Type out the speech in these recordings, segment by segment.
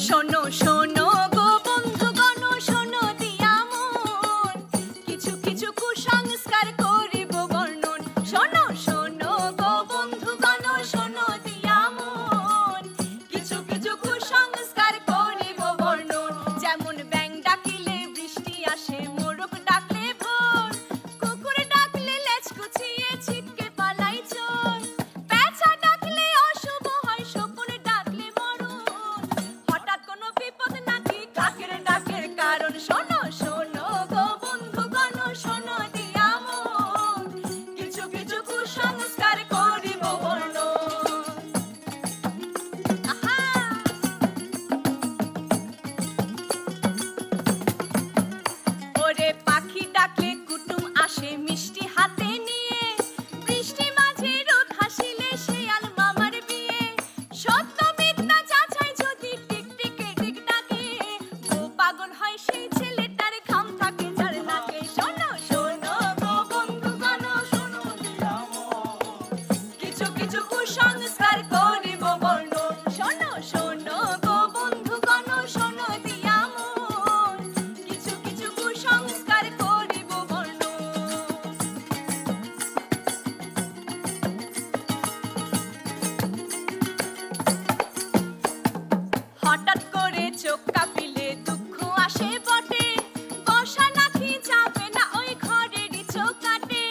শোনো শোনো গো বন্ধুগণ, শোনো দিয়া মন, কিছু কিছু কুসংস্কার করিব বর্ণন। শোনো শোনো গো বন্ধুগণ, শোনো দিয়া মন, কিছু কিছু কুসংস্কার করিব বর্ণন। যেমন ব্যাঙ ডাকিলে বৃষ্টি আসে, মোরগ ডাকলে ভোর, কুকুর ডাকলে লেজ কুচিয়ে ছিটকে পালাই চোর, পেঁচা ডাকলে অশুভ হয়, শকুন ডাকলে মরণ। হঠাৎ কোনো বিপদ নাকি কাকের ডাকের কারণ। শোনো শোনো গো বন্ধুগণ, শোনো দিয়া মন, কিছু কিছু কুসংস্কার করিব বর্ণন। আহা! ওরে পাখি ডাকলে কুটুম আসে মিষ্টি হাতে নিয়ে, বৃষ্টি মাঝে রোদ হাসিলে শেয়াল মামার বিয়ে, সত্য মিথ্যা যাচাই যদি টিকটিকে ঠিক ডাকে, ও পাগল হয় সেই ছেলেটার ঘাম থাকে যার নাকে। শোনো শোনো গো বন্ধুগণ, শোনো দিয়া মন, কিছু কিছু কুসংস্কার করিব বর্ণন। শোনো শোনো গো বন্ধুগণ, শোনো দিয়া মন, কিছু কিছু কুসংস্কার করিব বর্ণন। হঠাৎ করে চোখ কাঁপিলে দুঃখ আসে বটে, বসা নাকি যাবে না ওই ঘরেরই চৌকাঠে,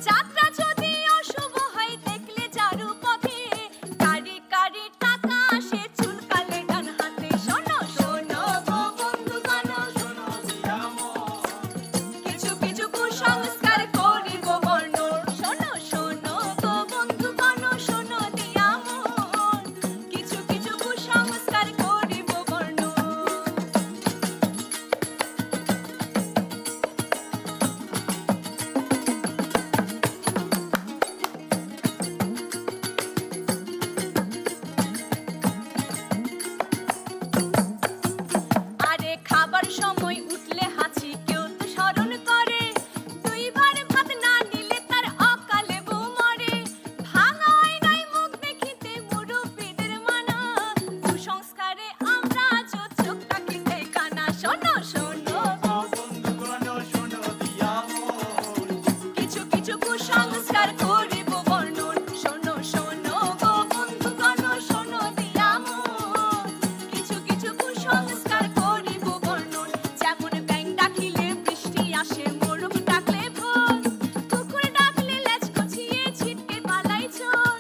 যাত্রা যদি অশুভ হয় দেখলে চারু পথে, কারি কারি টাকা আসে চুলকালে ডান হাতে। শোনো শোনো গো বন্ধুগণ, শোনো দিয়া মন, কিছু কিছু কুসংস্কার করিব বর্ণন। শোনো শোনো গো বন্ধুগণ, শোনো দিয়া মন, কিছু কিছু কুসংস্কার করিব বর্ণন। আরে খাবার সময় উঠলে হাঁচি কেউ তো স্মরণ করে, দুইবার ভাত না নিলে তার অকালে বউ মরে, ভাঙা আয়নায় মুখ দেখিতে মুরব্বিদের মানা, কুসংস্কারে আমরা আজও চোখ রাখিতে কানা। শোনো শোনো গো বন্ধুগণ, শোনো দিয়া মন, কিছু কিছু কুসংস্কার করিব বর্ণন। শোনো শোনো গো বন্ধুগণ, শোনো দিয়া মন, কিছু কিছু কুসংস্কার করিব বর্ণন। যেমন ব্যাঙ ডাকিলে বৃষ্টি আসে, মোরগ ডাকলে ভোর, কুকুর ডাকলে লেজ কুচিয়ে ছিটকে পালাই চোর,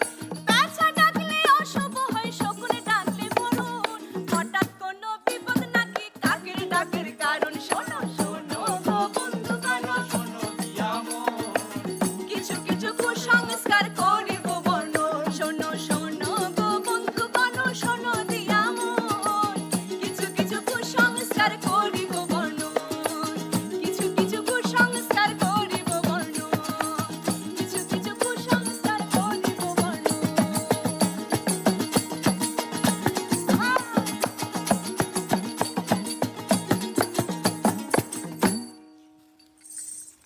পেঁচা ডাকলে অশুভ হয়, শকুন ডাকলে মরণ। হঠাৎ কোনো বিপদ নাকি কাকের ডাকের কারণ। শোনো শোনো গো বন্ধুগণ, শোনো দিয়া মন, কিছু কিছু কুসংস্কার করিব বর্ণন। শোনো শোনো গো বন্ধুগণ, শোনো দিয়া মন, কিছু কিছু কুসংস্কার করিব বর্ণন। কিছু কিছু কুসংস্কার করিব বর্ণন। কিছু কিছু কুসংস্কার করিব বর্ণন।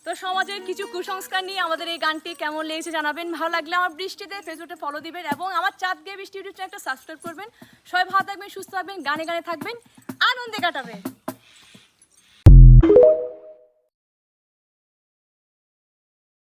তো সমাজের কিছু কুসংস্কার নিয়ে আমাদের এই গানটি কেমন লেগেছে জানাবেন। ভালো লাগলে আমার বৃষ্টিতে ফেসবুকে ফলো দিবেন এবং আমার চাঁদ গিয়ে বৃষ্টি ইউটিউব চ্যানেলটা সাবস্ক্রাইব করবেন। সবাই ভালো থাকবেন, সুস্থ থাকবেন, গানে গানে থাকবেন, আনন্দে কাটাবেন।